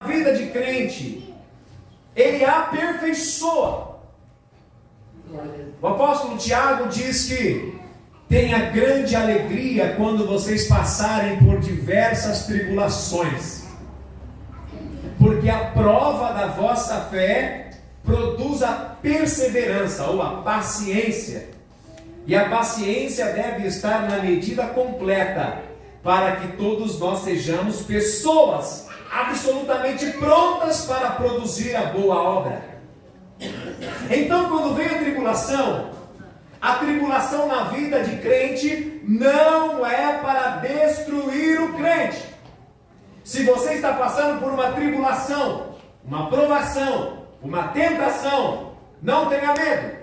A vida de crente, ele aperfeiçoa. O apóstolo Tiago diz que tenha grande alegria quando vocês passarem por diversas tribulações, porque a prova da vossa fé produz a perseverança ou a paciência, e a paciência deve estar na medida completa, para que todos nós sejamos pessoas absolutamente prontas para produzir a boa obra. Então, quando vem a tribulação na vida de crente não é para destruir o crente. Se você está passando por uma tribulação, uma provação, uma tentação, não tenha medo.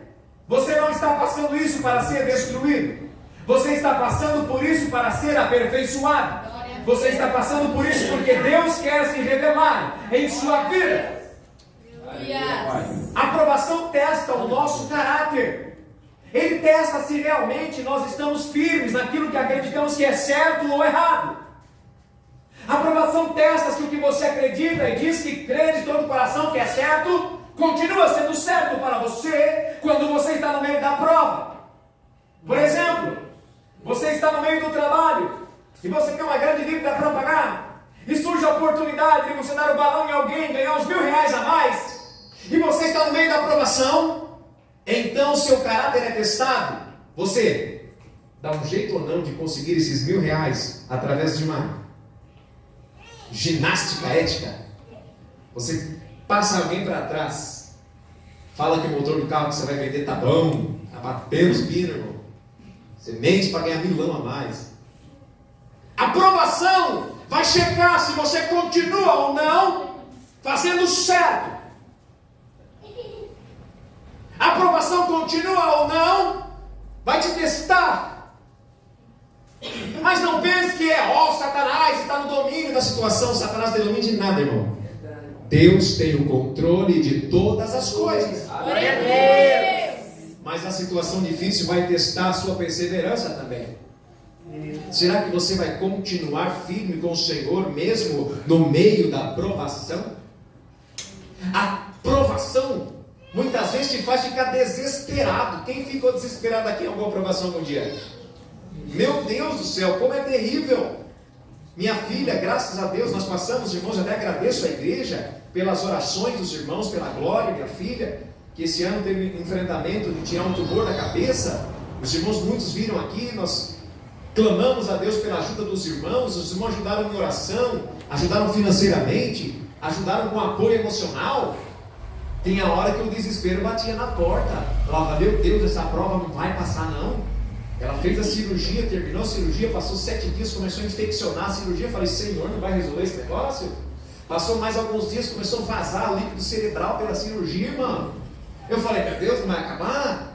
Você não está passando isso para ser destruído. Você está passando por isso para ser aperfeiçoado. Você está passando por isso porque Deus quer se revelar em sua vida. A provação testa o nosso caráter. Ele testa se realmente nós estamos firmes naquilo que acreditamos que é certo ou errado. A provação testa se o que você acredita e diz que crê de todo o coração que é certo, continua sendo certo para você quando você está no meio da prova. Por exemplo, você está no meio do trabalho e você tem uma grande dívida para pagar, e surge a oportunidade de você dar o balão em alguém, ganhar uns R$1.000 a mais, e você está no meio da aprovação. Então seu caráter é testado. Você dá um jeito ou não de conseguir esses R$1.000 através de uma ginástica ética? Você passa alguém para trás, fala que o motor do carro que você vai vender tá bom, tá batendo os pinos, irmão. Você mente para ganhar R$1.000 a mais. A provação vai checar se você continua ou não fazendo certo. A aprovação continua ou não, vai te testar. Mas não pense que Satanás está no domínio da situação. Satanás não tem domínio de nada, irmão. Deus tem o controle de todas as coisas. Mas a situação difícil vai testar a sua perseverança também. Será que você vai continuar firme com o Senhor mesmo no meio da provação? A provação muitas vezes te faz ficar desesperado. Quem ficou desesperado aqui em alguma provação um dia? Meu Deus do céu, como é terrível! Minha filha, graças a Deus, nós passamos, irmãos, até agradeço a igreja pelas orações dos irmãos, pela Glória, minha filha, que esse ano teve enfrentamento de tirar um tumor da cabeça. Os irmãos, muitos viram aqui, nós clamamos a Deus pela ajuda dos irmãos. Os irmãos ajudaram em oração, ajudaram financeiramente, ajudaram com apoio emocional. Tem a hora que o desespero batia na porta. Falava, meu Deus, essa prova não vai passar não. Ela fez a cirurgia, terminou a cirurgia, passou 7 dias, começou a infeccionar a cirurgia. Falei, Senhor, não vai resolver esse negócio? Passou mais alguns dias, começou a vazar líquido cerebral pela cirurgia, mano. Eu falei, meu Deus, não vai acabar?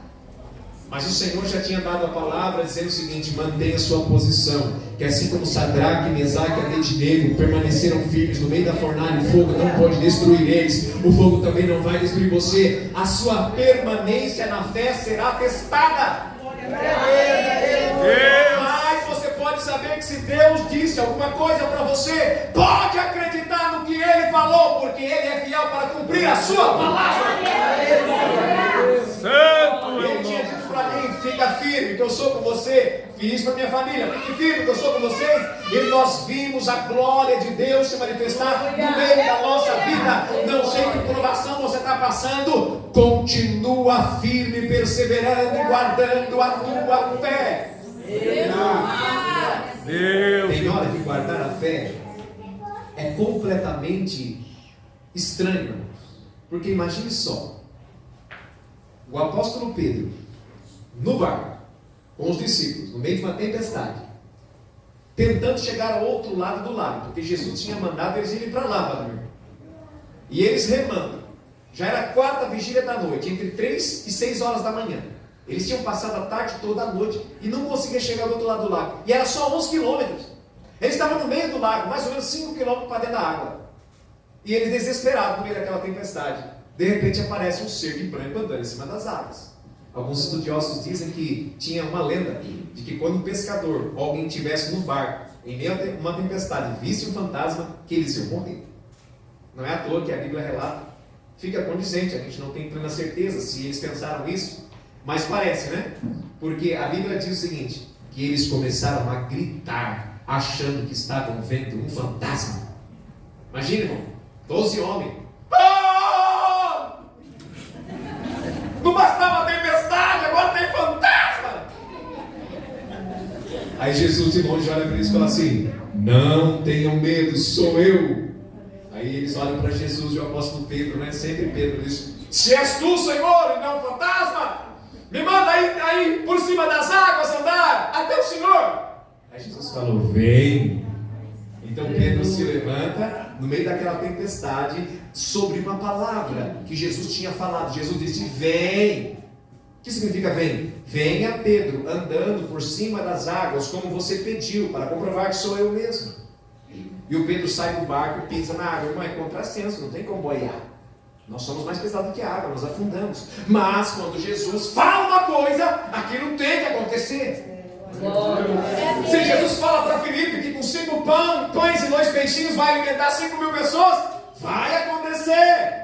Mas o Senhor já tinha dado a palavra dizendo o seguinte: mantenha a sua posição, que assim como Sadraque, Mesaque e Abednego permaneceram firmes no meio da fornalha, o fogo não pode destruir eles, o fogo também não vai destruir você. A sua permanência na fé será testada. Mas você pode saber que se Deus disse alguma coisa para você, pode acreditar no que Ele falou, porque Ele é fiel para cumprir a sua palavra. Ele tinha dito para mim, fica firme que eu sou com você. Fiz para minha família, fique firme que eu sou com vocês. E nós vimos a glória de Deus se manifestar no meio da nossa vida. Não sei que provação você está passando, continua firme, perseverando e guardando a tua fé. Tem hora que guardar a fé é completamente estranho, porque imagine só, o apóstolo Pedro no barco com os discípulos, no meio de uma tempestade, tentando chegar ao outro lado do lago, porque Jesus tinha mandado eles irem para lá para dormir, e eles remando. Já era a 4ª vigília da noite, entre 3 e 6 horas da manhã. Eles tinham passado a tarde toda a noite e não conseguiam chegar do outro lado do lago, e era só 11 quilômetros. Eles estavam no meio do lago, mais ou menos 5 quilômetros para dentro da água, e eles desesperados no meio daquela tempestade. De repente aparece um ser de branco andando em cima das águas. Alguns estudiosos dizem que tinha uma lenda de que quando um pescador ou alguém estivesse no barco em meio a uma tempestade, visse um fantasma, que eles iam morrer. Não é à toa que a Bíblia relata. Fica condizente, a gente não tem plena certeza se eles pensaram isso, mas parece, né? Porque a Bíblia diz o seguinte, que eles começaram a gritar, achando que estavam vendo um fantasma. Imagina, irmão, 12 homens. Ah! Não bastava a tempestade, agora tem fantasma! Aí Jesus de longe olha para eles e fala assim, não tenham medo, sou eu. Aí eles olham para Jesus e o apóstolo Pedro, né? Sempre Pedro diz, se és tu, Senhor, e não um fantasma, me manda aí por cima das águas andar até o Senhor. Aí Jesus falou, vem. Então Pedro se levanta no meio daquela tempestade sobre uma palavra que Jesus tinha falado. Jesus disse, vem. O que significa vem? Venha, Pedro, andando por cima das águas, como você pediu, para comprovar que sou eu mesmo. E o Pedro sai do barco e pisa na água. Irmão, é contrassenso, não tem como boiar. Nós somos mais pesados que a água, nós afundamos. Mas quando Jesus fala uma coisa, aquilo tem que acontecer. Se Jesus fala para Filipe que com 5 pães e 2 peixinhos vai alimentar 5.000 pessoas, vai acontecer.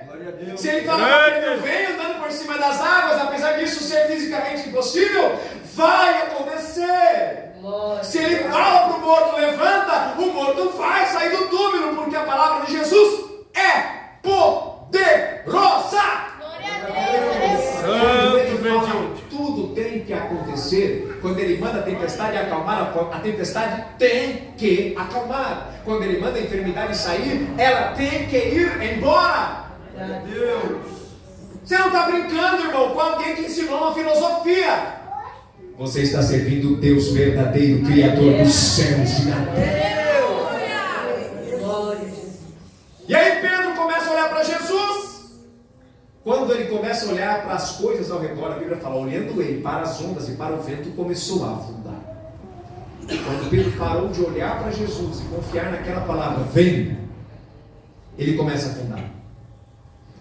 Se ele fala para Pedro, vem andando por cima das águas, apesar disso ser fisicamente impossível, vai acontecer. Se ele fala para o morto, levanta, o morto vai sair do túmulo, porque a palavra de Jesus é poderosa. Tudo tem que acontecer. Quando ele manda a tempestade acalmar, a tempestade tem que acalmar. Quando ele manda a enfermidade sair, ela tem que ir embora. Você não está brincando, irmão, com alguém que ensinou uma filosofia. Você está servindo o Deus verdadeiro, Criador dos céus e da terra. E aí Pedro começa a olhar para Jesus. Quando ele começa a olhar para as coisas ao redor, a Bíblia fala, olhando ele para as ondas e para o vento, começou a afundar. Quando Pedro parou de olhar para Jesus e confiar naquela palavra, vem, ele começa a afundar.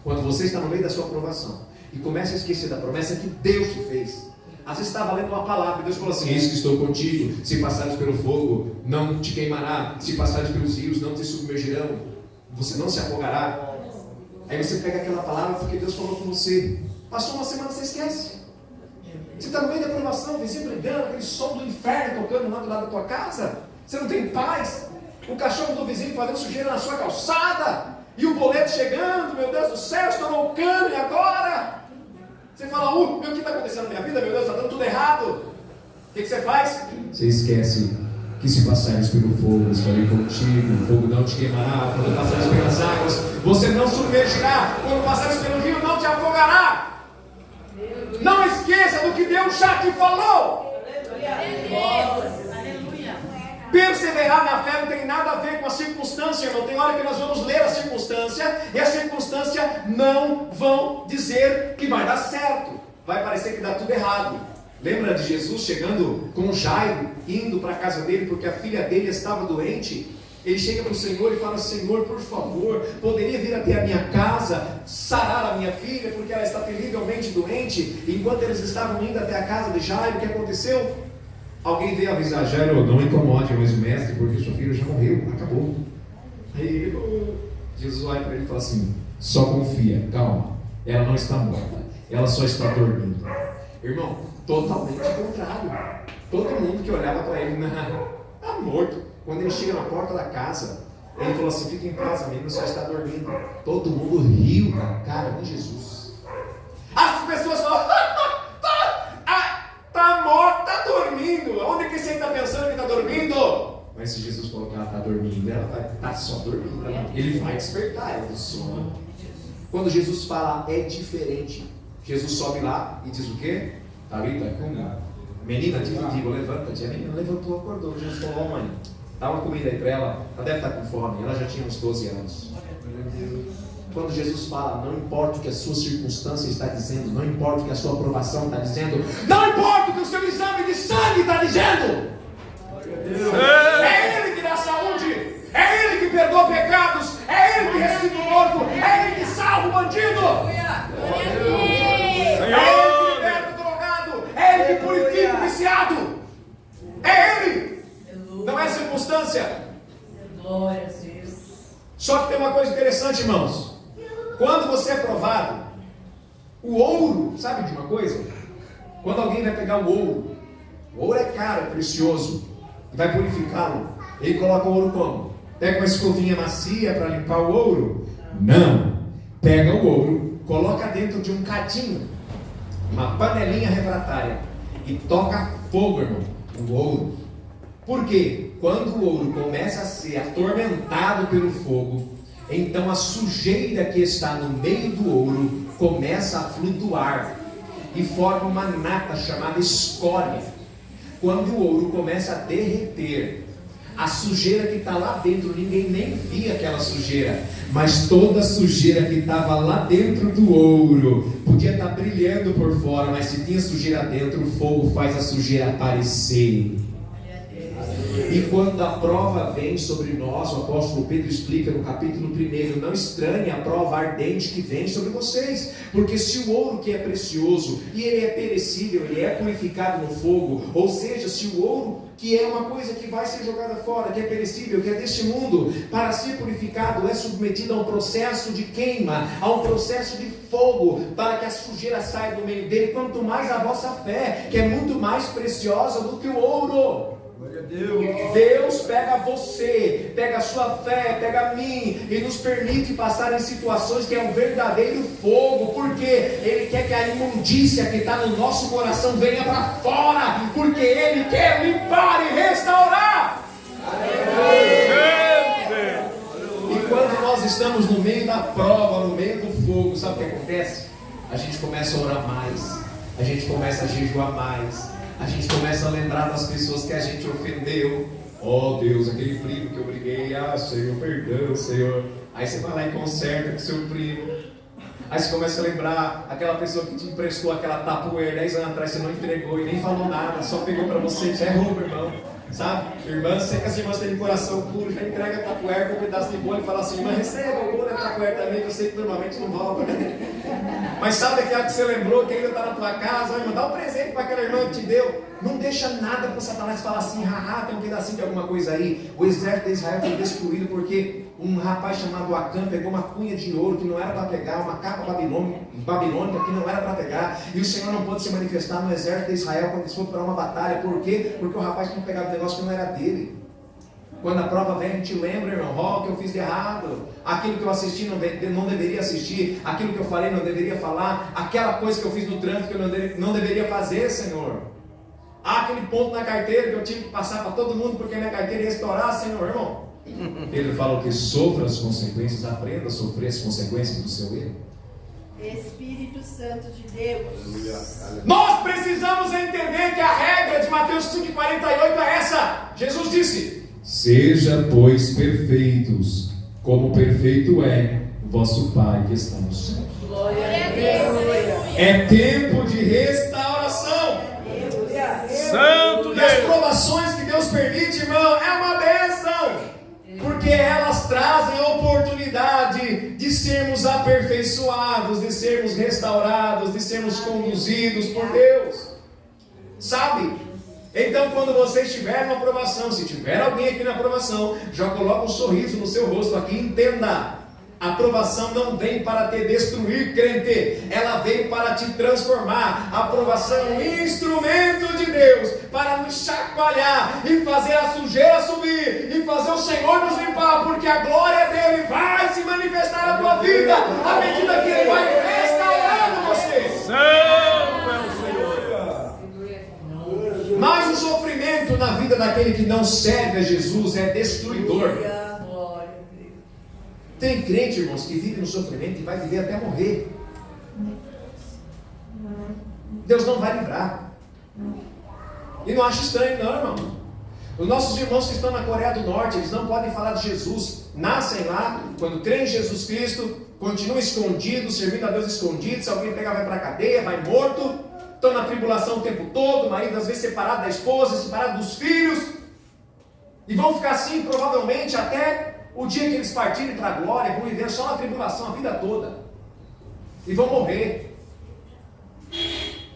Quando você está no meio da sua aprovação e começa a esquecer da promessa que Deus te fez, às vezes estava lendo uma palavra e Deus falou assim, eis que estou contigo, se passares pelo fogo, não te queimará, se passares pelos rios, não te submergirão, você não se afogará. Aí você pega aquela palavra porque Deus falou com você. Passou uma semana, você esquece. Você está no meio da aprovação, o vizinho brigando, aquele som do inferno tocando lá do lado da tua casa. Você não tem paz. O cachorro do vizinho fazendo sujeira na sua calçada. E o boleto chegando, meu Deus do céu, estourou o cano, e agora? Você fala, o que está acontecendo na minha vida, meu Deus, está dando tudo errado. O que você faz? Você esquece que se passares pelo fogo, estarei contigo, o fogo não te queimará, quando passares pelas águas, você não submergirá, quando passares pelo rio, não te afogará. Não esqueça do que Deus já te falou. Perseverar na fé não tem nada a ver com a circunstância, irmão. Tem hora que nós vamos ler a circunstância, e a circunstância não vão dizer que vai dar certo. Vai parecer que dá tudo errado. Lembra de Jesus chegando com Jairo, indo para a casa dele, porque a filha dele estava doente? Ele chega para o Senhor e fala, Senhor, por favor, poderia vir até a minha casa, sarar a minha filha, porque ela está terrivelmente doente. Enquanto eles estavam indo até a casa de Jairo, o que aconteceu? Alguém veio avisar Jairo, não incomode mais o mestre, porque sua filha já morreu, acabou. Aí Jesus olha para ele e fala assim, só confia, calma, ela não está morta, ela só está dormindo. Irmão, totalmente contrário. Todo mundo que olhava para ele, está morto. Quando ele chega na porta da casa, ele falou assim, fica em paz, a menina só está dormindo. Todo mundo riu da cara de Jesus. As pessoas falam, está morta, está dormindo. Onde que você está pensando que está dormindo? Mas se Jesus falou que ela está dormindo, ela vai estar só dormindo. Ele vai despertar ela do sono. Quando Jesus fala, é diferente. Jesus sobe lá e diz o quê? Talita, menina, digo, levanta-te. A menina levantou, acordou. Jesus falou, mãe, dá uma comida aí para ela. Ela deve estar com fome. Ela já tinha uns 12 anos. Quando Jesus fala, não importa o que a sua circunstância está dizendo, não importa o que a sua aprovação está dizendo, não importa o que o seu exame de sangue está dizendo, é Ele que dá saúde, é Ele que perdoa pecados, é Ele que ressuscita o morto, é Ele que salva o bandido, é Ele que liberta o drogado, é Ele que purifica o viciado, é Ele, não é circunstância. Só que tem uma coisa interessante, irmãos. Quando você é provado, o ouro, sabe de uma coisa? Quando alguém vai pegar o ouro é caro, é precioso, e vai purificá-lo, ele coloca o ouro como? Pega uma escovinha macia para limpar o ouro? Não. Pega o ouro, coloca dentro de um cadinho, uma panelinha refratária, e toca fogo, irmão, o ouro. Por quê? Quando o ouro começa a ser atormentado pelo fogo, então a sujeira que está no meio do ouro começa a flutuar e forma uma nata chamada escória. Quando o ouro começa a derreter, a sujeira que está lá dentro, ninguém nem via aquela sujeira, mas toda a sujeira que estava lá dentro do ouro podia estar brilhando por fora, mas se tinha sujeira dentro, o fogo faz a sujeira aparecer. E quando a prova vem sobre nós, o apóstolo Pedro explica no capítulo 1, não estranhe a prova ardente que vem sobre vocês, porque se o ouro que é precioso, e ele é perecível, ele é purificado no fogo, ou seja, se o ouro que é uma coisa que vai ser jogada fora, que é perecível, que é deste mundo, para ser purificado, é submetido a um processo de queima, a um processo de fogo, para que a sujeira saia do meio dele, quanto mais a vossa fé, que é muito mais preciosa do que o ouro. Deus pega você, pega a sua fé, pega a mim e nos permite passar em situações que é um verdadeiro fogo, porque Ele quer que a imundícia que está no nosso coração venha para fora, porque Ele quer limpar e restaurar. E quando nós estamos no meio da prova, no meio do fogo, sabe o que acontece? A gente começa a orar mais, a gente começa a jejuar mais, a gente começa a lembrar das pessoas que a gente ofendeu. Oh Deus, aquele primo que eu briguei, Senhor, perdão, Senhor. Aí você vai lá e conserta com o seu primo. Aí você começa a lembrar aquela pessoa que te emprestou aquela Tupperware 10 anos atrás, você não entregou e nem falou nada, só pegou para você, você é roubo, irmão. Sabe? Irmã, sei que as irmãs têm coração puro, já entrega a Tupperware com um pedaço de bolo e fala assim, irmã, receba o bolo da Tupperware também, que eu sei que normalmente não volta, né? Mas sabe aquela que você lembrou, que ainda está na tua casa, irmã, dá um presente para aquela irmã que te deu. Não deixa nada para o Satanás falar assim, haha, tem um pedacinho de alguma coisa aí. O exército de Israel foi destruído porque um rapaz chamado Acã pegou uma cunha de ouro que não era para pegar, uma capa babilônica que não era para pegar, e o Senhor não pôde se manifestar no exército de Israel quando eles foram para uma batalha. Por quê? Porque o rapaz tinha pegado um negócio que não era dele. Quando a prova vem, a gente lembra, irmão, o que eu fiz de errado, aquilo que eu assisti não deveria assistir, aquilo que eu falei não deveria falar, aquela coisa que eu fiz no trânsito que eu não deveria fazer, Senhor. Aquele ponto na carteira que eu tive que passar para todo mundo porque minha carteira ia estourar, Senhor, irmão. Ele falou que sofra as consequências, aprenda a sofrer as consequências do seu erro. Espírito Santo de Deus. Nós precisamos entender que a regra de Mateus 5,48 é essa. Jesus disse: seja, pois, perfeitos, como perfeito é o vosso Pai que está no céu. Glória a Deus. É tempo de restauração. Santo E Deus. as provações que Deus permite, irmão, é uma bênção, porque elas trazem a oportunidade de sermos aperfeiçoados, de sermos restaurados, de sermos conduzidos por Deus. Sabe? Então, quando você estiver numa provação, se tiver alguém aqui na provação, já coloca um sorriso no seu rosto aqui, entenda. A provação não vem para te destruir, crente, ela veio para te transformar. A provação é um instrumento de Deus para nos chacoalhar e fazer a sujeira subir e fazer o Senhor nos limpar, porque a glória dele vai se manifestar na tua vida à medida que ele vai restaurando você. Santo é o Senhor. Mas o sofrimento na vida daquele que não serve a Jesus é destruidor. Tem crente, irmãos, que vive no sofrimento e vai viver até morrer. Deus não vai livrar. E não acha estranho não, irmão. Os nossos irmãos que estão na Coreia do Norte, eles não podem falar de Jesus. Nascem lá, quando creem em Jesus Cristo, continuam escondidos, servindo a Deus escondidos. Se alguém pegar, vai para a cadeia, vai morto. Estão na tribulação o tempo todo, o marido às vezes separado da esposa, separado dos filhos. E vão ficar assim, provavelmente, até o dia que eles partirem para a glória, vão viver só na tribulação a vida toda. E vão morrer.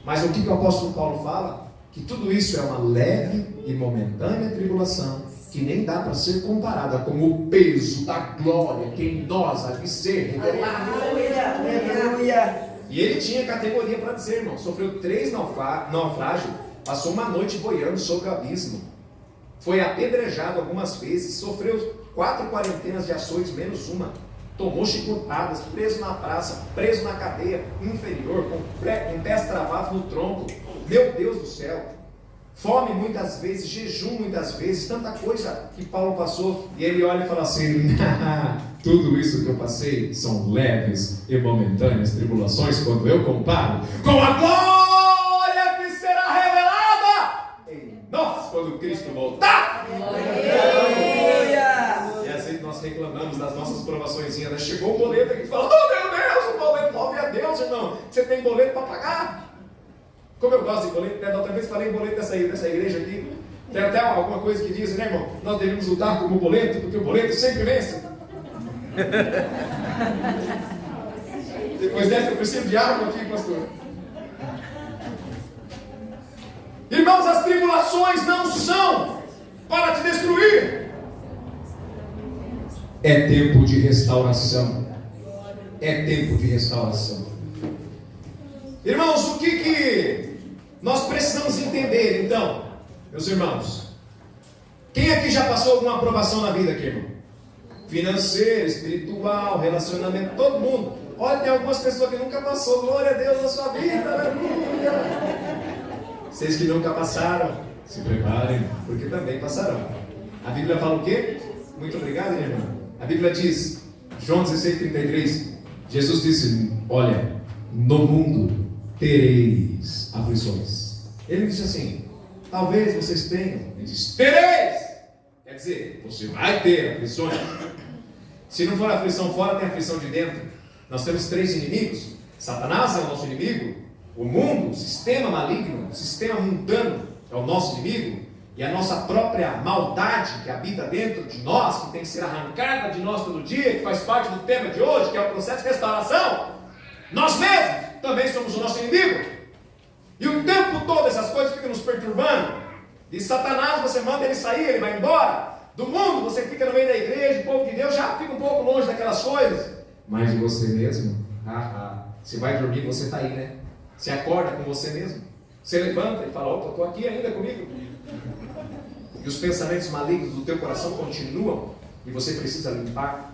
Mas o que o apóstolo Paulo fala? Que tudo isso é uma leve e momentânea tribulação que nem dá para ser comparada com o peso da glória que em nós há de ser revelado. Aleluia. E ele tinha categoria para dizer, irmão, sofreu 3 naufrágios, passou uma noite boiando sobre o abismo, foi apedrejado algumas vezes, sofreu 4 quarentenas de açoites, menos uma, tomou chicotadas, preso na praça, preso na cadeia inferior, com pés travados no tronco. Meu Deus do céu, fome muitas vezes, jejum muitas vezes, tanta coisa que Paulo passou. E ele olha e fala assim: tudo isso que eu passei são leves e momentâneas tribulações quando eu comparo com a glória que será revelada em nós quando Cristo voltar. E assim que nós reclamamos das nossas provaçõezinhas, chegou o boleto aqui e fala: oh meu Deus, o boleto, louve a Deus, irmão, você tem boleto para pagar? Como eu gosto de boleto, né? Da outra vez falei em boleto dessa igreja aqui. Tem até alguma coisa que diz, né, irmão? Nós devemos lutar como boleto, porque o boleto sempre vence. Depois dessa eu preciso de água aqui, pastor. Irmãos, as tribulações não são para te destruir. É tempo de restauração. É tempo de restauração. Irmãos, o que nós precisamos entender, então, meus irmãos? Quem aqui já passou alguma aprovação na vida aqui, irmão? Financeira, espiritual, relacionamento, todo mundo. Olha, tem algumas pessoas que nunca passou. Glória a Deus na sua vida, aleluia. Vocês que nunca passaram, se preparem, porque também passarão. A Bíblia fala o quê? Muito obrigado, minha irmã. A Bíblia diz, João 16:33, Jesus disse: olha, no mundo tereis aflições. Ele disse assim: talvez vocês tenham. Ele disse: tereis. Quer dizer, você vai ter aflições. Se não for aflição fora, tem aflição de dentro. Nós temos 3 inimigos. Satanás é o nosso inimigo. O mundo, o sistema maligno, o sistema mundano é o nosso inimigo. E a nossa própria maldade que habita dentro de nós, que tem que ser arrancada de nós todo dia, que faz parte do tema de hoje, que é o processo de restauração. Nós mesmos também somos o nosso inimigo. E o tempo todo essas coisas ficam nos perturbando. De Satanás você manda ele sair, ele vai embora. Do mundo você fica no meio da igreja, o povo de Deus já fica um pouco longe daquelas coisas. Mas de você mesmo, você vai dormir, você está aí, né? Você acorda com você mesmo. Você levanta e fala: opa, estou aqui ainda comigo. E os pensamentos malignos do teu coração continuam e você precisa limpar.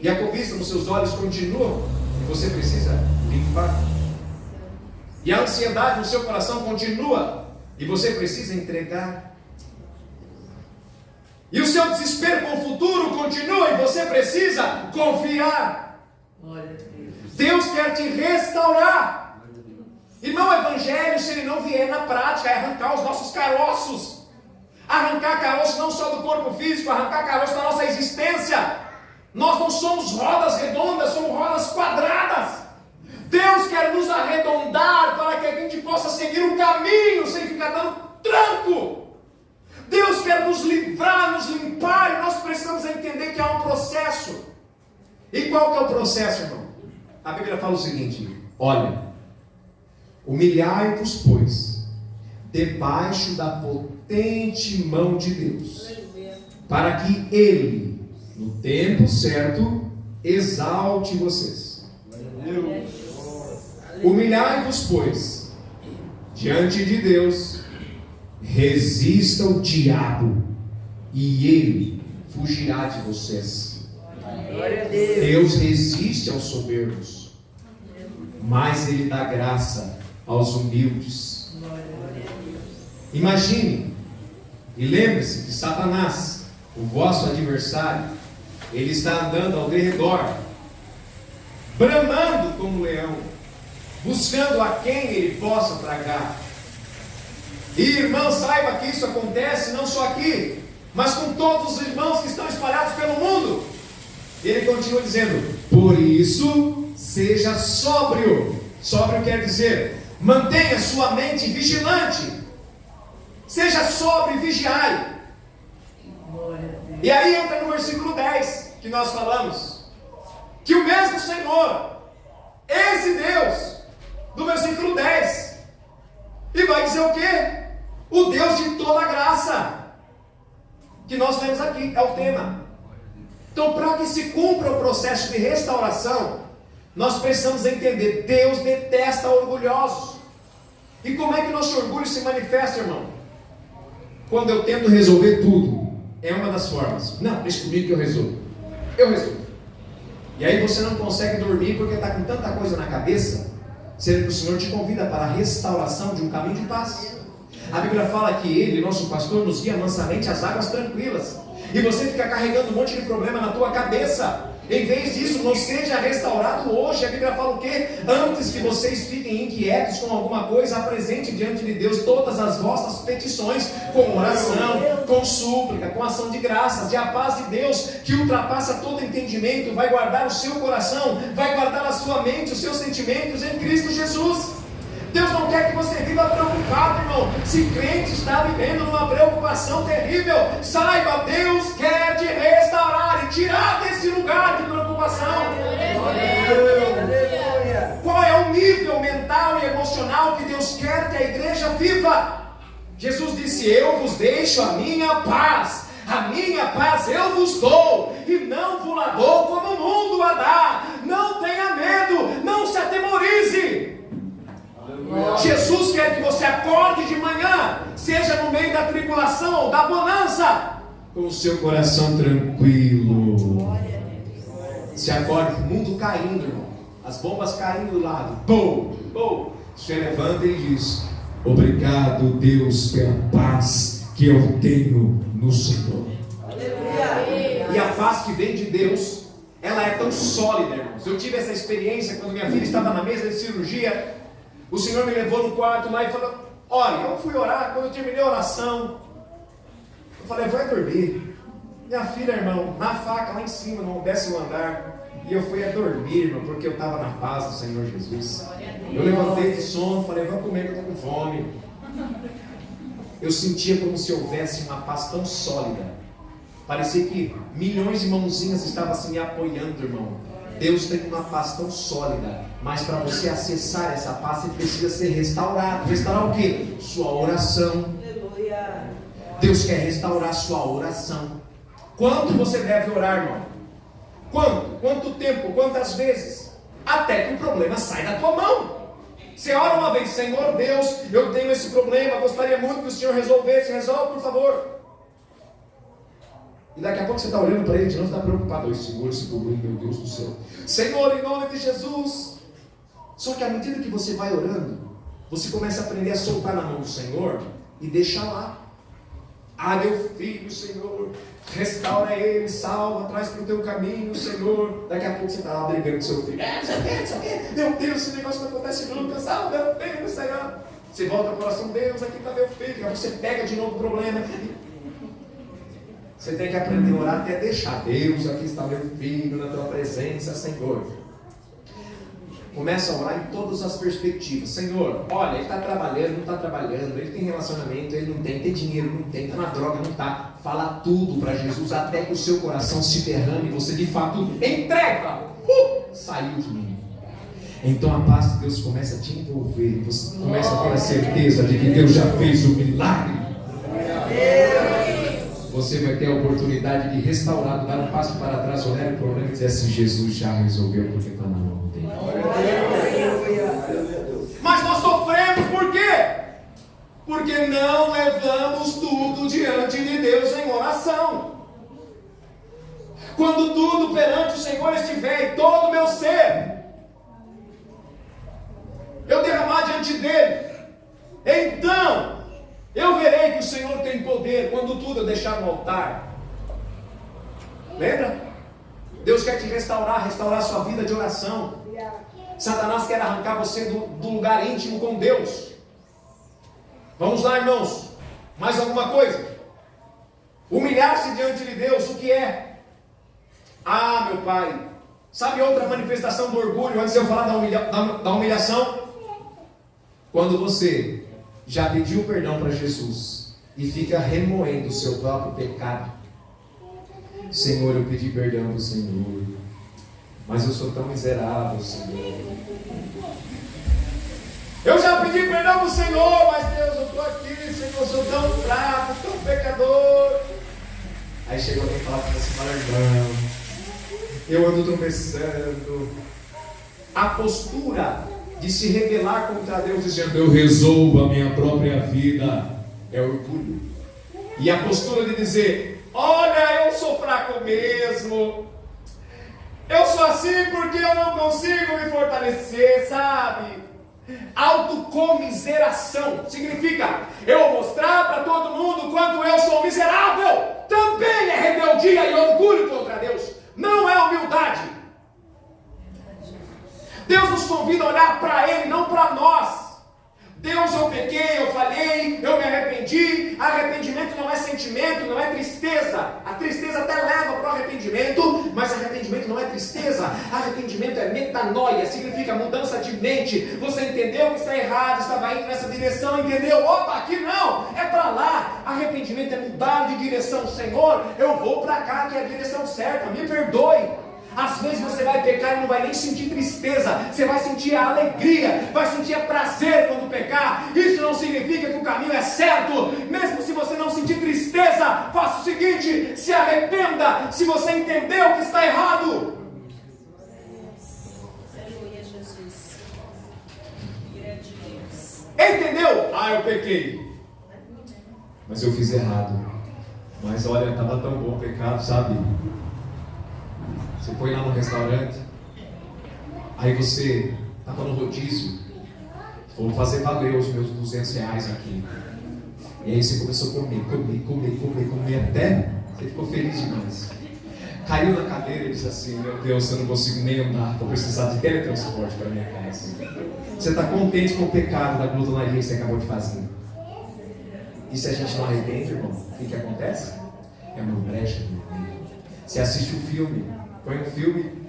E a cobiça nos seus olhos continua e você precisa limpar. E a ansiedade no seu coração continua e você precisa entregar. E o seu desespero com o futuro continua e você precisa confiar. Deus quer te restaurar. Irmão, o evangelho, se ele não vier na prática, é arrancar os nossos caroços. Arrancar caroços não só do corpo físico, arrancar caroços da nossa existência. Nós não somos rodas redondas, somos rodas quadradas. Deus quer nos arredondar para que a gente possa seguir o caminho sem ficar dando tranco. Deus quer nos livrar, nos limpar, e nós precisamos entender que há um processo. E qual que é o processo, irmão? A Bíblia fala o seguinte: olha, humilhai-vos, pois, debaixo da potente mão de Deus, para que Ele, no tempo certo, exalte vocês. Humilhai-vos, pois, diante de Deus, resista o diabo, e ele fugirá de vocês. Deus resiste aos soberbos, mas Ele dá graça aos humildes. Imagine e lembre-se que Satanás, o vosso adversário, ele está andando ao derredor, bramando como leão, buscando a quem ele possa tragar. E irmão, saiba que isso acontece não só aqui, mas com todos os irmãos que estão espalhados pelo mundo. Ele continua dizendo: por isso, seja sóbrio. Sóbrio quer dizer, mantenha sua mente vigilante. Seja sóbrio e vigiai. E aí entra no versículo 10 que nós falamos, que o mesmo Senhor, esse Deus, do versículo 10, e vai dizer o quê? O Deus de toda graça, que nós lemos aqui, é o tema. Então, para que se cumpra o processo de restauração, nós precisamos entender, Deus detesta orgulhosos. E como é que nosso orgulho se manifesta, irmão? Quando eu tento resolver tudo, é uma das formas. Não, deixa comigo que eu resolvo. Eu resolvo. E aí você não consegue dormir porque está com tanta coisa na cabeça, sendo que o Senhor te convida para a restauração de um caminho de paz. A Bíblia fala que Ele, nosso pastor, nos guia mansamente às águas tranquilas. E você fica carregando um monte de problema na tua cabeça. Em vez disso, não seja restaurado hoje. A Bíblia fala o quê? Antes que vocês fiquem inquietos com alguma coisa, apresente diante de Deus todas as vossas petições, com oração, com súplica, com ação de graças. E a paz de Deus, que ultrapassa todo entendimento, vai guardar o seu coração, vai guardar a sua mente, os seus sentimentos em Cristo Jesus. Deus não quer que você viva preocupado, irmão. Se crente está vivendo numa preocupação terrível, saiba, Deus quer te restaurar e tirar desse lugar de preocupação. Qual é o nível mental e emocional que Deus quer que a igreja viva? Jesus disse: eu vos deixo a minha paz eu vos dou, e não vos la dou como o mundo a dá. Não tenha medo, não se atemorize. Jesus quer que você acorde de manhã, seja no meio da tribulação ou da bonança, com o seu coração tranquilo. Se acorde com o mundo caindo, irmão, as bombas caindo do lado, pum, pum. Você levanta e diz: obrigado, Deus, pela paz que eu tenho no Senhor. E a paz que vem de Deus, ela é tão sólida, irmãos. Eu tive essa experiência quando minha filha estava na mesa de cirurgia. O Senhor me levou no quarto lá e falou: olha, eu fui orar. Quando eu terminei a oração, eu falei: vai dormir. Minha filha, irmão, na faca lá em cima, no 10º andar. E eu fui a dormir, irmão, porque eu estava na paz do Senhor Jesus. Eu levantei de sono, falei: vamos comer que eu estou com fome. Eu sentia como se houvesse uma paz tão sólida. Parecia que milhões de mãozinhas estavam assim me apoiando, irmão. Deus tem uma paz tão sólida, mas para você acessar essa paz, você precisa ser restaurado. Restaurar o quê? Sua oração. Deus quer restaurar sua oração. Quanto você deve orar, irmão? Quanto? Quanto tempo? Quantas vezes? Até que o problema sai da tua mão. Você ora uma vez: Senhor Deus, eu tenho esse problema, gostaria muito que o Senhor resolvesse. Resolve, por favor. E daqui a pouco você está olhando para ele de novo, está preocupado: Senhor, esse problema, meu Deus do céu. Senhor, em nome de Jesus. Só que à medida que você vai orando, você começa a aprender a soltar na mão do Senhor e deixar lá. Ah, meu filho, Senhor, restaura ele, salva, traz para o teu caminho, Senhor. Daqui a pouco você está lá brigando com seu filho: não sei o que, meu Deus, esse negócio não acontece nunca, salva meu filho, Senhor. Você volta para o coração: Deus, aqui está meu filho. Aí você pega de novo o problema. Você tem que aprender a orar até deixar. Deus, aqui está meu filho, na tua presença, Senhor. Começa a orar em todas as perspectivas. Senhor, olha, ele está trabalhando, não está trabalhando, ele tem relacionamento, ele não tem dinheiro, não tem, está na droga, não está. Fala tudo para Jesus até que o seu coração se derrame e você de fato entrega. Saiu de mim. Então a paz de Deus começa a te envolver. Você começa a ter a certeza de que Deus já fez o milagre. Você vai ter a oportunidade de restaurar, dar um passo para trás, olhar o problema e dizer assim: Jesus já resolveu, porque está na mão dele. Mas nós sofremos por quê? Porque não levamos tudo diante de Deus em oração. Quando tudo perante o Senhor estiver, e todo o meu ser eu derramar diante dele, então eu verei que o Senhor tem poder. Quando tudo eu deixar no altar. Lembra? Deus quer te restaurar sua vida de oração. Satanás quer arrancar você do lugar íntimo com Deus. Vamos lá, irmãos. Mais alguma coisa? Humilhar-se diante de Deus, o que é? Ah, meu Pai. Sabe outra manifestação do orgulho, antes de eu falar da humilhação? Quando você já pediu perdão para Jesus e fica remoendo o seu próprio pecado. Senhor, eu pedi perdão do Senhor, mas eu sou tão miserável, Senhor. Eu já pedi perdão para o Senhor, mas Deus, eu estou aqui, Senhor, eu sou tão fraco, tão pecador. Aí chegou alguém e falava para você, fala, irmão, eu ando tropeçando. A postura de se rebelar contra Deus, dizendo, eu resolvo a minha própria vida, é orgulho. E a postura de dizer, olha, eu sou fraco mesmo, eu sou assim porque eu não consigo me fortalecer, sabe? Autocomiseração significa eu vou mostrar para todo mundo quanto eu sou miserável. Também é rebeldia e orgulho contra Deus, não é humildade. Deus nos convida a olhar para Ele, não para nós. Deus, eu pequei, eu falhei, eu me arrependi. Arrependimento não é sentimento, não é tristeza. A tristeza até leva para o arrependimento, mas arrependimento não é tristeza. Arrependimento é metanoia, significa mudança de mente. Você entendeu que está errado, estava indo nessa direção, entendeu? Opa, aqui não, é para lá. Arrependimento é mudar de direção. Senhor, eu vou para cá, que é a direção certa, me perdoe. Às vezes você vai pecar e não vai nem sentir tristeza, você vai sentir a alegria, vai sentir prazer quando pecar. Isso não significa que o caminho é certo. Mesmo se você não sentir tristeza, faça o seguinte, se arrependa, se você entendeu que está errado. Aleluia, Jesus. Grande Deus. Entendeu? Ah, eu pequei, mas eu fiz errado. Mas olha, estava tão bom o pecado, sabe? Você foi lá no restaurante, aí você estava no rodízio, vou fazer valer os meus R$200 aqui. E aí você começou a comer, até você ficou feliz demais. Caiu na cadeira e disse assim, meu Deus, eu não consigo nem andar, vou precisar de teletransporte para minha casa. Você está contente com o pecado da glutonaria que você acabou de fazer. E se a gente não arrepende, irmão, o que acontece? É uma brecha no meio. Você assiste o filme, põe um filme,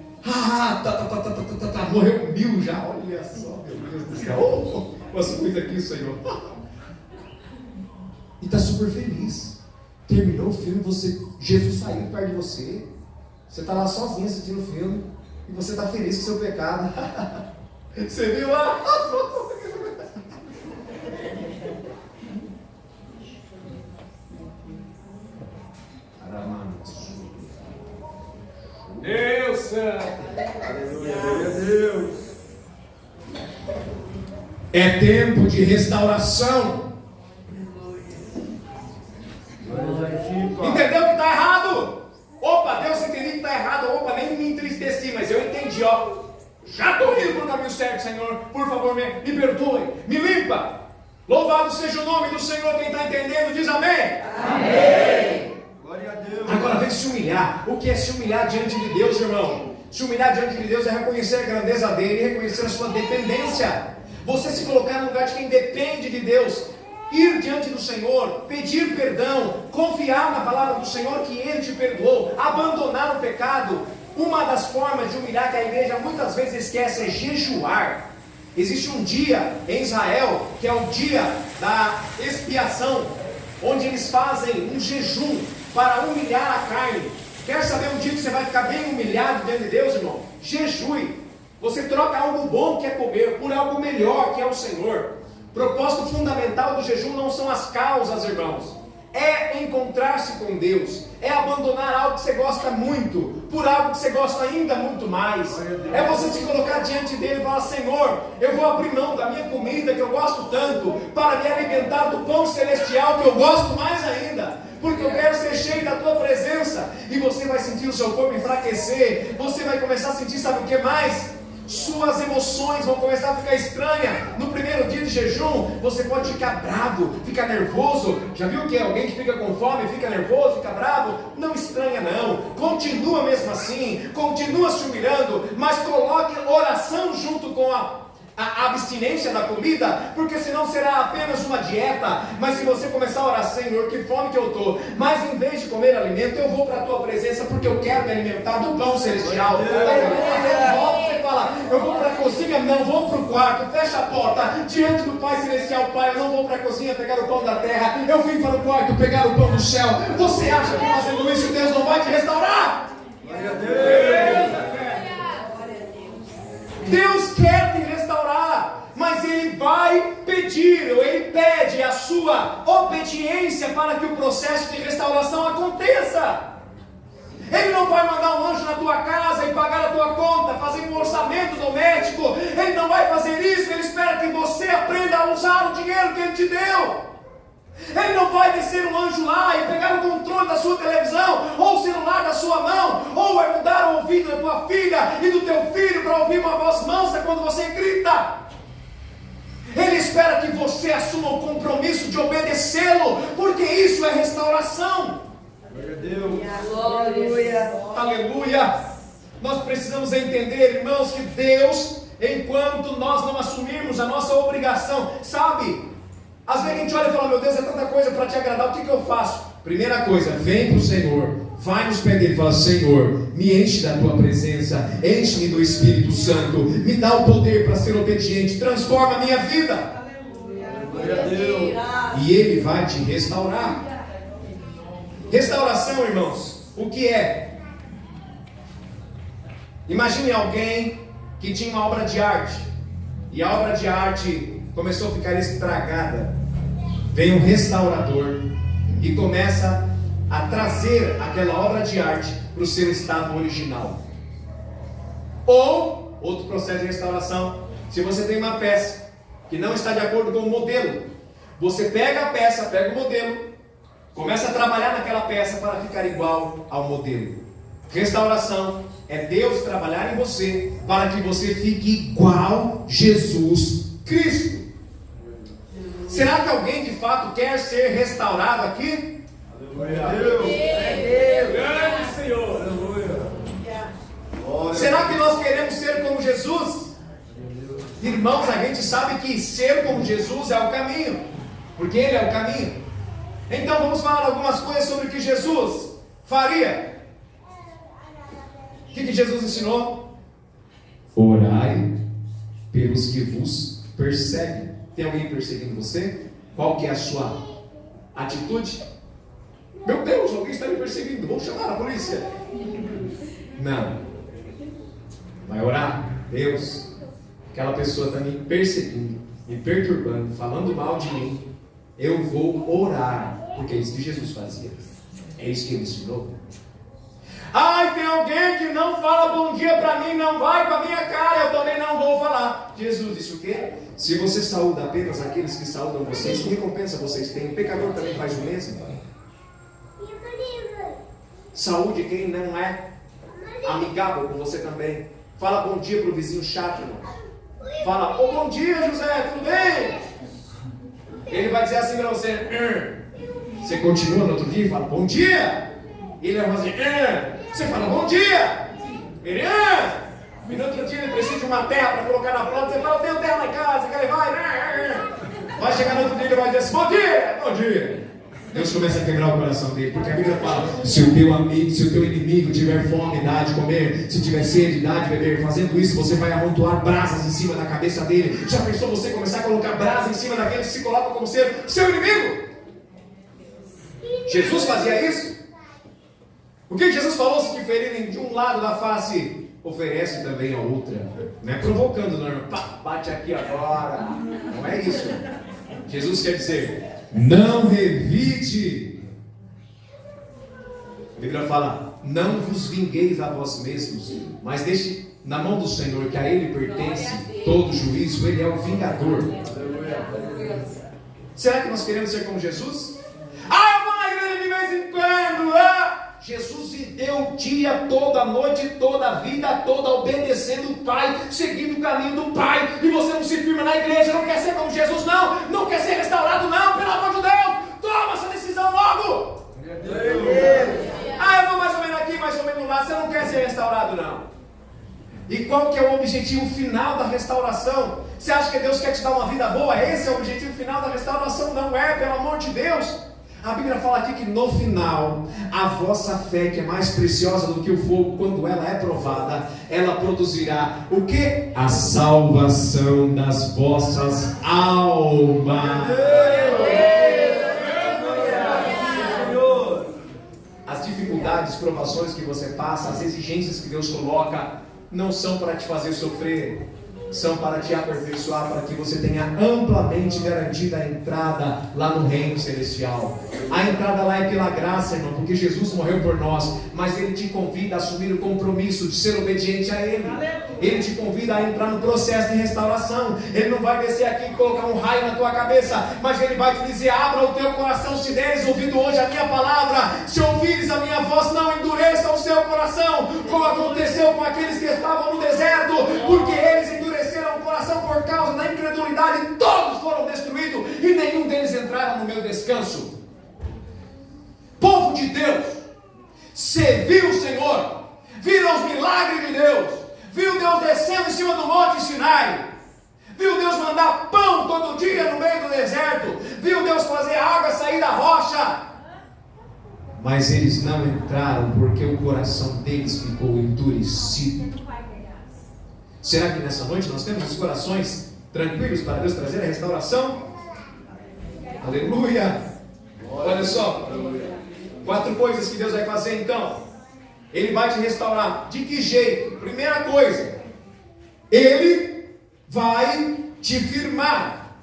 morreu 1000 já, olha só, meu Deus do céu, posso coisa aqui, Senhor. E está super feliz. Terminou o filme, Jesus saiu perto de você. Você está lá sozinho assistindo o filme e você está feliz com o seu pecado. Você viu lá? Deus santo. Aleluia, Deus. É tempo de restauração. Entendeu que está errado? Opa, Deus, entendi que está errado. Opa, nem me entristeci, mas eu entendi, ó. Já estou indo para o caminho certo, Senhor. Por favor, me perdoe, me limpa. Louvado seja o nome do Senhor. Quem está entendendo, diz amém. Amém. Glória a Deus. Agora vem se humilhar. O que é se humilhar diante de Deus, irmão? Se humilhar diante de Deus é reconhecer a grandeza dele e reconhecer a sua dependência. Você se colocar no lugar de quem depende de Deus. Ir diante do Senhor, pedir perdão, confiar na palavra do Senhor que Ele te perdoou, abandonar o pecado. Uma das formas de humilhar que a igreja muitas vezes esquece é jejuar. Existe um dia em Israel que é o dia da expiação, onde eles fazem um jejum para humilhar a carne. Quer saber um dia que você vai ficar bem humilhado diante de Deus, irmão? Jejue. Você troca algo bom que é comer por algo melhor que é o Senhor. O propósito fundamental do jejum não são as causas, irmãos. É encontrar-se com Deus. É abandonar algo que você gosta muito por algo que você gosta ainda muito mais. É você se colocar diante dele e falar: Senhor, eu vou abrir mão da minha comida que eu gosto tanto para me alimentar do pão celestial que eu gosto mais ainda, porque eu quero ser cheio da tua presença. E você vai sentir o seu corpo enfraquecer. Você vai começar a sentir, sabe o que mais? Suas emoções vão começar a ficar estranhas. No primeiro dia de jejum, você pode ficar bravo, ficar nervoso. Já viu que alguém que fica com fome, fica nervoso, fica bravo? Não estranha não, continua mesmo assim, continua se humilhando, mas coloque oração junto com a abstinência da comida, porque senão será apenas uma dieta. Mas se você começar a orar: Senhor, que fome que eu estou, mas em vez de comer alimento, eu vou para a tua presença, porque eu quero me alimentar do pão celestial. Você fala: eu vou para a cozinha, não vou para o quarto, fecha a porta diante do Pai Celestial. Pai, eu não vou para a cozinha pegar o pão da terra, eu vim para o quarto pegar o pão do céu. Você acha que fazendo isso Deus não vai te restaurar? Glória a Deus. Deus quer te restaurar, mas Ele vai obediência para que o processo de restauração aconteça. Ele não vai mandar um anjo na tua casa e pagar a tua conta, fazer um orçamento doméstico. Ele não vai fazer isso. Ele espera que você aprenda a usar o dinheiro que Ele te deu. Ele não vai descer um anjo lá e pegar o controle da sua televisão, ou o celular da sua mão, ou vai mudar o ouvido da tua filha e do teu filho para ouvir uma voz mansa quando você grita. Ele espera que você assuma o compromisso de obedecê-lo, porque isso é restauração. Glória a Deus. Aleluia. Aleluia! Nós precisamos entender, irmãos, que Deus, enquanto nós não assumirmos a nossa obrigação, sabe? Às vezes a gente olha e fala, meu Deus, é tanta coisa para te agradar, o que eu faço? Primeira coisa, vem para o Senhor, vai nos pés dele e fala, Senhor, me enche da tua presença, enche-me do Espírito Santo, me dá o poder para ser obediente, transforma a minha vida. Glória a Deus. E Ele vai te restaurar. Restauração, irmãos, o que é? Imagine alguém que tinha uma obra de arte, e a obra de arte começou a ficar estragada. Vem um restaurador e começa a trazer aquela obra de arte para o seu estado original. Ou, outro processo de restauração, se você tem uma peça que não está de acordo com o modelo, você pega a peça, pega o modelo, começa a trabalhar naquela peça para ficar igual ao modelo. Restauração é Deus trabalhar em você para que você fique igual Jesus Cristo. Será que alguém de fato quer ser restaurado aqui? Glória a Deus. Grande Senhor. Aleluia. Será que nós queremos ser como Jesus? Irmãos, a gente sabe que ser como Jesus é o caminho, porque Ele é o caminho. Então vamos falar algumas coisas sobre o que Jesus faria. O que Jesus ensinou? Orai pelos que vos perseguem. Tem alguém perseguindo você? Qual que é a sua atitude? Meu Deus, alguém está me perseguindo, vou chamar a polícia. Não. Vai orar. Deus, aquela pessoa está me perseguindo, me perturbando, falando mal de mim. Eu vou orar, porque é isso que Jesus fazia. É isso que Ele ensinou. Ai, tem alguém que não fala bom dia para mim, não vai com a minha cara, eu também não vou falar. Jesus disse o quê? Se você saúda apenas aqueles que saúdam vocês, que recompensa vocês têm? O pecador também faz o mesmo. Saúde quem não é amigável com você também. Fala bom dia para o vizinho chato, irmão. Fala, bom dia, José, tudo bem? Ele vai dizer assim para você. Você continua no outro dia e fala, bom dia. Ele vai fazer, você fala, bom dia. Ele, e no outro dia ele precisa de uma terra para colocar na planta. Você fala, eu tenho terra lá em casa, quer levar? Vai chegar no outro dia e ele vai dizer assim, bom dia, bom dia. Deus começa a quebrar o coração dele, porque a Bíblia fala, se o teu amigo, se o teu inimigo tiver fome, dá de comer, se tiver sede, dá de beber. Fazendo isso, você vai amontoar brasas em cima da cabeça dele. Já pensou você começar a colocar brasa em cima daquele que se coloca como ser seu inimigo? Jesus fazia isso? O que Jesus falou? Se te ferirem de um lado da face, oferece também a outra. Não é provocando, não. Pá, bate aqui agora. Não é isso. Jesus quer dizer, não revide. A Bíblia fala, não vos vingueis a vós mesmos, mas deixe na mão do Senhor, que a Ele pertence todo juízo. Ele é o vingador. Será que nós queremos ser como Jesus? Eu vou na igreja de vez em quando. Jesus viveu o dia todo, a noite toda, a vida toda, obedecendo o Pai, seguindo o caminho do Pai, e você não se firma na igreja, não quer ser como Jesus, não quer ser restaurado, não, pelo amor de Deus, toma essa decisão logo. Eu vou mais ou menos aqui, mais ou menos lá, você não quer ser restaurado, não. E qual que é o objetivo final da restauração? Você acha que Deus quer te dar uma vida boa? Esse é o objetivo final da restauração? Não é, pelo amor de Deus. A Bíblia fala aqui que no final, a vossa fé, que é mais preciosa do que o fogo, quando ela é provada, ela produzirá o quê? A salvação das vossas almas. As dificuldades, provações que você passa, as exigências que Deus coloca, não são para te fazer sofrer. são para te aperfeiçoar, para que você tenha amplamente garantida a entrada lá no reino celestial. A entrada lá é pela graça, irmão, porque Jesus morreu por nós, mas Ele te convida a assumir o compromisso de ser obediente a Ele. Ele te convida a entrar no processo de restauração. Ele não vai descer aqui e colocar um raio na tua cabeça, mas Ele vai te dizer: abra o teu coração, se deres ouvido hoje a minha palavra, se ouvires a minha voz, não endureça o seu coração, como aconteceu com aqueles que estavam no deserto, porque eles endureceram o coração por causa da incredulidade, todos foram destruídos e nenhum deles entraram no meu descanso. Povo de Deus, você viu o Senhor, viram os milagres de Deus, viu Deus descendo em cima do monte Sinai, viu Deus mandar pão todo dia no meio do deserto, viu Deus fazer a água sair da rocha, mas eles não entraram porque o coração deles ficou endurecido. Será que nessa noite nós temos os corações tranquilos para Deus trazer a restauração? Aleluia! Olha só, 4 coisas que Deus vai fazer então. Ele vai te restaurar. De que jeito? Primeira coisa, Ele vai te firmar.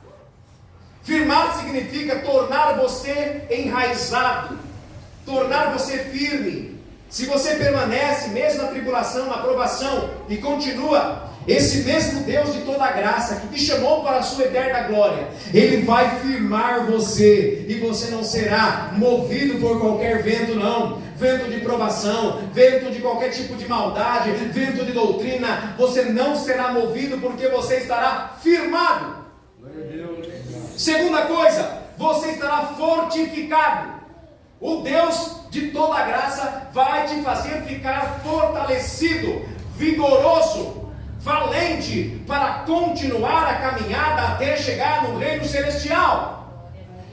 Firmar significa tornar você enraizado, tornar você firme. Se você permanece mesmo na tribulação, na provação, e continua, esse mesmo Deus de toda a graça que te chamou para a sua eterna glória, Ele vai firmar você, e você não será movido por qualquer vento, não. Vento de provação, vento de qualquer tipo de maldade, vento de doutrina. Você não será movido, porque você estará firmado. Segunda coisa, você estará fortificado. O Deus de toda a graça vai te fazer ficar fortalecido, vigoroso, valente, para continuar a caminhada até chegar no reino celestial.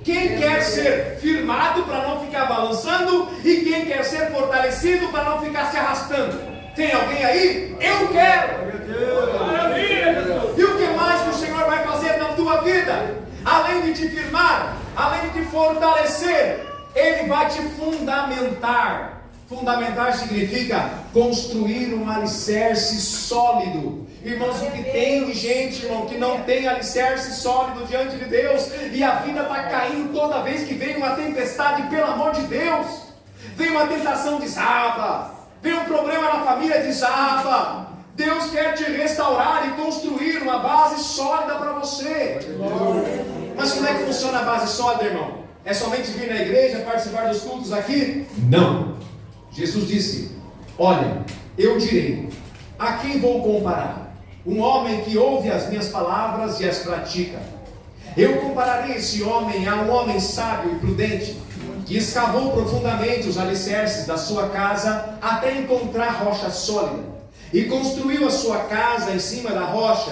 Quem quer ser firmado para não ficar balançando, e quem quer ser fortalecido para não ficar se arrastando? Tem alguém aí? Eu quero! E o que mais que o Senhor vai fazer na tua vida? Além de te firmar, além de te fortalecer, Ele vai te fundamentar. Fundamentar significa construir um alicerce sólido. Irmãos, o que tem de gente, irmão, que não tem alicerce sólido diante de Deus, e a vida está caindo toda vez que vem uma tempestade, pelo amor de Deus. Vem uma tentação, desaba. Vem um problema na família, desaba. Deus quer te restaurar e construir uma base sólida para você. Mas como é que funciona a base sólida, irmão? É somente vir na igreja, participar dos cultos aqui? Não. Jesus disse: olha, eu direi, a quem vou comparar? Um homem que ouve as minhas palavras e as pratica. Eu compararei esse homem a um homem sábio e prudente, que escavou profundamente os alicerces da sua casa até encontrar rocha sólida, e construiu a sua casa em cima da rocha.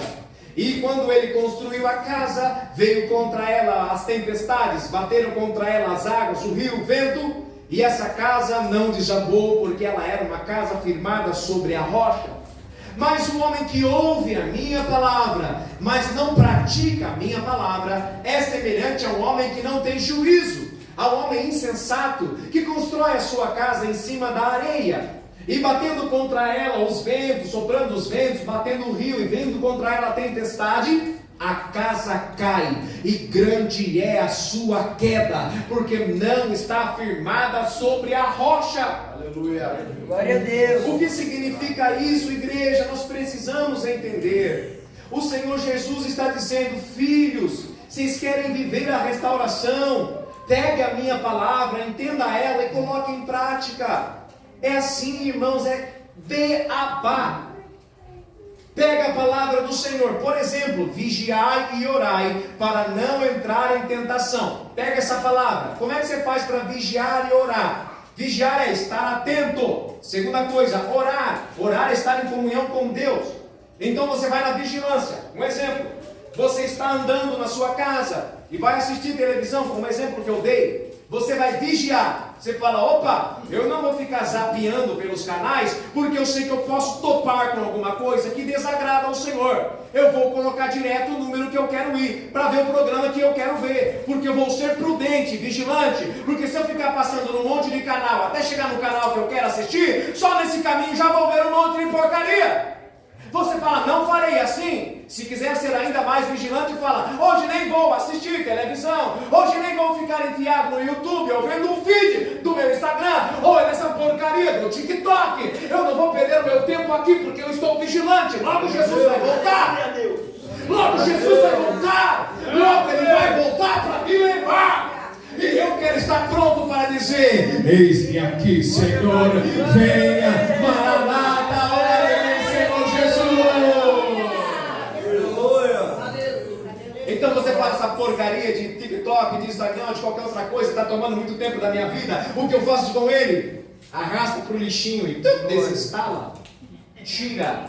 E quando ele construiu a casa, veio contra ela as tempestades, bateram contra ela as águas, o rio, o vento, e essa casa não desabou, porque ela era uma casa firmada sobre a rocha. Mas o homem que ouve a minha palavra, mas não pratica a minha palavra, é semelhante a um homem que não tem juízo, ao homem insensato, que constrói a sua casa em cima da areia. E batendo contra ela os ventos, soprando os ventos, batendo o rio e vindo contra ela a tempestade, a casa cai, e grande é a sua queda, porque não está firmada sobre a rocha. Aleluia. Glória a Deus. O que significa isso, igreja? Nós precisamos entender. O Senhor Jesus está dizendo: filhos, vocês querem viver a restauração? Pegue a minha palavra, entenda ela e coloque em prática. É assim, irmãos, é beabá. Pega a palavra do Senhor, por exemplo, vigiai e orai para não entrar em tentação. Pega essa palavra. Como é que você faz para vigiar e orar? Vigiar é estar atento. Segunda coisa, orar. Orar é estar em comunhão com Deus. Então você vai na vigilância. Um exemplo, você está andando na sua casa e vai assistir televisão, como exemplo que eu dei. Você vai vigiar. Você fala: opa, eu não vou ficar zapeando pelos canais, porque eu sei que eu posso topar com alguma coisa que desagrada ao Senhor. Eu vou colocar direto o número que eu quero ir, para ver o programa que eu quero ver, porque eu vou ser prudente, vigilante, porque se eu ficar passando num monte de canal, até chegar no canal que eu quero assistir, só nesse caminho já vou ver um monte de porcaria. Você fala, não farei assim. Se quiser ser ainda mais vigilante, fala, hoje nem vou assistir televisão, hoje nem vou ficar enfiado no YouTube, ou vendo um feed do meu Instagram, ou nessa porcaria do TikTok. Eu não vou perder o meu tempo aqui, porque eu estou vigilante. Logo Jesus vai voltar. Logo Jesus vai voltar. Logo Ele vai voltar para me levar. E eu quero estar pronto para dizer, eis-me aqui, Senhor, venha, Maranata, ora Senhor Jesus. Então você faz essa porcaria de TikTok, de Instagram, de qualquer outra coisa, está tomando muito tempo da minha vida. O que eu faço com ele? Arrasta para o lixinho e desinstala, tira.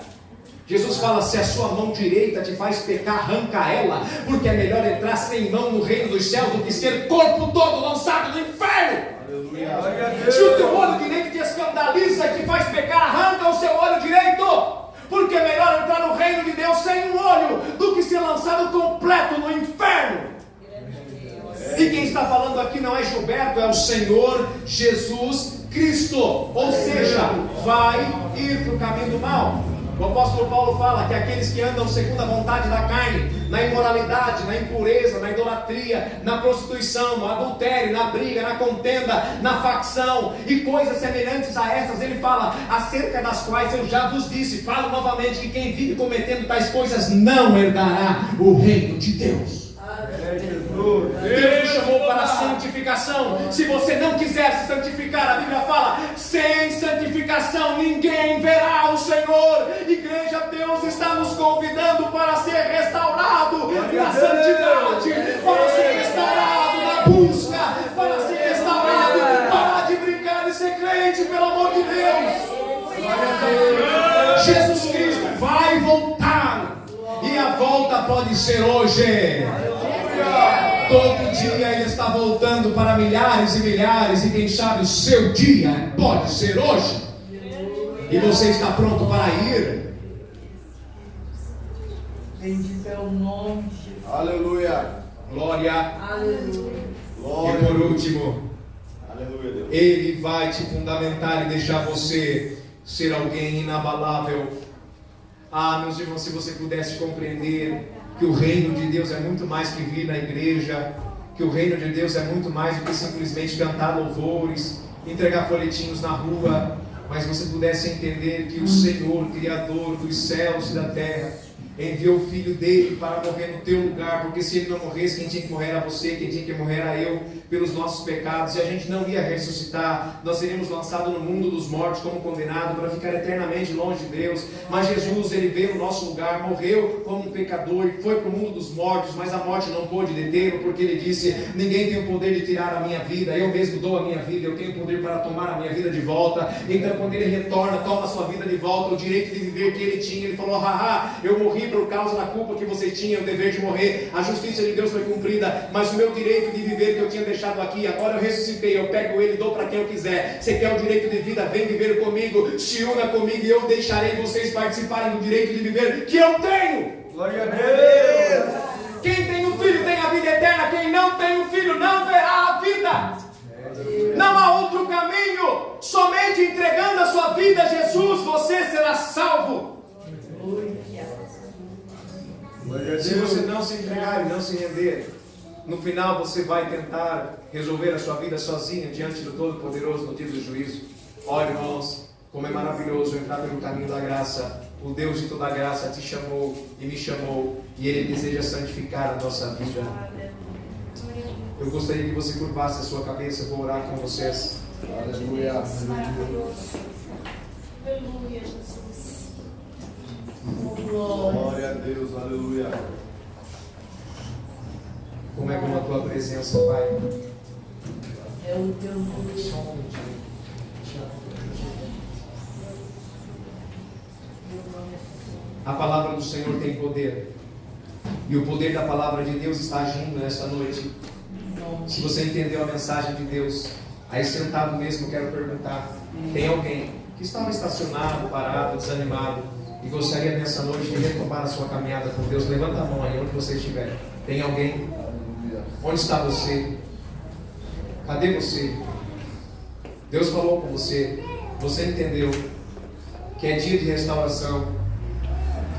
Jesus fala, se a sua mão direita te faz pecar, arranca ela, porque é melhor entrar sem mão no reino dos céus do que ser corpo todo lançado no inferno. Aleluia. Se o teu olho direito te escandaliza e te faz pecar, arranca o seu olho direito, porque é melhor entrar no reino de Deus sem um olho do que ser lançado completo no inferno. E quem está falando aqui não é Gilberto, é o Senhor Jesus Cristo, ou seja, vai ir para o caminho do mal. O apóstolo Paulo fala que aqueles que andam segundo a vontade da carne, na imoralidade, na impureza, na idolatria, na prostituição, no adultério, na briga, na contenda, na facção e coisas semelhantes a essas, ele fala, acerca das quais eu já vos disse, falo novamente, que quem vive cometendo tais coisas não herdará o reino de Deus. Deus nos chamou para a santificação. Se você não quiser se santificar, a Bíblia fala, sem santificação ninguém verá o Senhor. Igreja, Deus está nos convidando para ser restaurado na santidade, para ser restaurado na busca, para ser restaurado, parar de brincar e ser crente, pelo amor de Deus. Jesus Cristo vai voltar, e a volta pode ser hoje. Todo dia Ele está voltando para milhares e milhares, e quem sabe o seu dia pode ser hoje. E você está pronto para ir? Bendito é o nome de Jesus. Aleluia. Glória. Aleluia. E por último, Aleluia, Deus. Ele vai te fundamentar e deixar você ser alguém inabalável. Ah, meus irmãos, se você pudesse compreender que o reino de Deus é muito mais que vir na igreja, que o reino de Deus é muito mais do que simplesmente cantar louvores, entregar folhetinhos na rua, mas você pudesse entender que o Senhor, Criador dos céus e da terra, enviou o Filho dele para morrer no teu lugar, porque se ele não morresse, quem tinha que morrer era você, quem tinha que morrer era eu, pelos nossos pecados, e a gente não ia ressuscitar, nós seríamos lançados no mundo dos mortos como condenados, para ficar eternamente longe de Deus. Mas Jesus, ele veio no nosso lugar, morreu como um pecador, foi para o mundo dos mortos, mas a morte não pôde detê-lo, porque ele disse, ninguém tem o poder de tirar a minha vida, eu mesmo dou a minha vida, eu tenho o poder para tomar a minha vida de volta. Então quando ele retorna, toma a sua vida de volta, o direito de viver que ele tinha, ele falou, haha, eu morri por causa da culpa que vocês tinham, o dever de morrer, a justiça de Deus foi cumprida, mas o meu direito de viver que eu tinha deixado aqui, agora eu ressuscitei, eu pego ele e dou para quem eu quiser. Você quer o direito de vida? Vem viver comigo, se una comigo e eu deixarei vocês participarem do direito de viver que eu tenho. Glória a Deus. Quem tem um filho tem a vida eterna, quem não tem um filho não verá a vida. Não há outro caminho, somente entregando a sua vida a Jesus você será salvo. Se você não se entregar e não se render, no final você vai tentar resolver a sua vida sozinho diante do Todo-Poderoso no dia do juízo. Olha, irmãos, como é maravilhoso entrar pelo caminho da graça. O Deus de toda a graça te chamou e me chamou, e Ele deseja santificar a nossa vida. Eu gostaria que você curvasse a sua cabeça, eu vou orar com vocês. Aleluia. Maravilhoso. Aleluia, Jesus. Glória a Deus, aleluia. Como é bom a tua presença, Pai. É o teu nome. A palavra do Senhor tem poder, e o poder da palavra de Deus está agindo nesta noite. Se você entendeu a mensagem de Deus, aí sentado mesmo, quero perguntar: tem alguém que estava estacionado, parado, desanimado e gostaria nessa noite de retomar a sua caminhada com Deus? Levanta a mão aí onde você estiver. Tem alguém? Onde está você? Cadê você? Deus falou com você, você entendeu que é dia de restauração,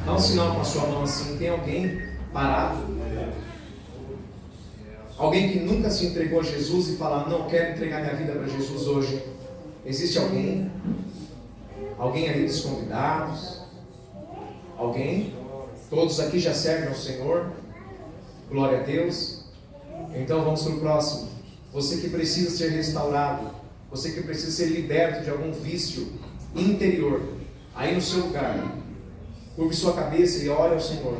Dá um sinal com a sua mão assim. Tem alguém parado? Alguém que nunca se entregou a Jesus e fala, não, quero entregar minha vida para Jesus hoje. Existe alguém? Alguém aí dos convidados? Alguém? Todos aqui já servem ao Senhor? Glória a Deus. Então vamos para o próximo. Você que precisa ser restaurado, você que precisa ser liberto de algum vício interior, aí no seu lugar, curve sua cabeça e ore ao Senhor.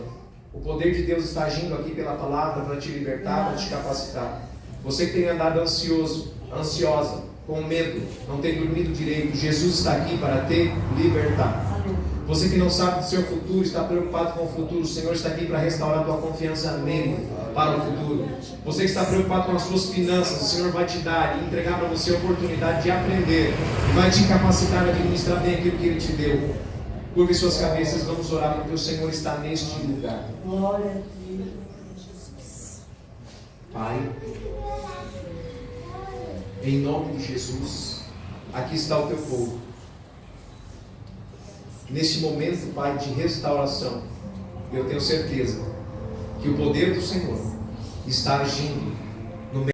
O poder de Deus está agindo aqui pela palavra para te libertar, para te capacitar. Você que tem andado ansioso, ansiosa, com medo, não tem dormido direito, Jesus está aqui para te libertar. Você que não sabe do seu futuro, está preocupado com o futuro, o Senhor está aqui para restaurar a tua confiança nele para o futuro. Você que está preocupado com as suas finanças, o Senhor vai te dar e entregar para você a oportunidade de aprender, vai te capacitar a administrar bem aquilo que Ele te deu. Curve suas cabeças, vamos orar, porque o Senhor está neste lugar. Glória a Deus. Pai, em nome de Jesus, aqui está o teu povo. Neste momento, Pai, de restauração, eu tenho certeza que o poder do Senhor está agindo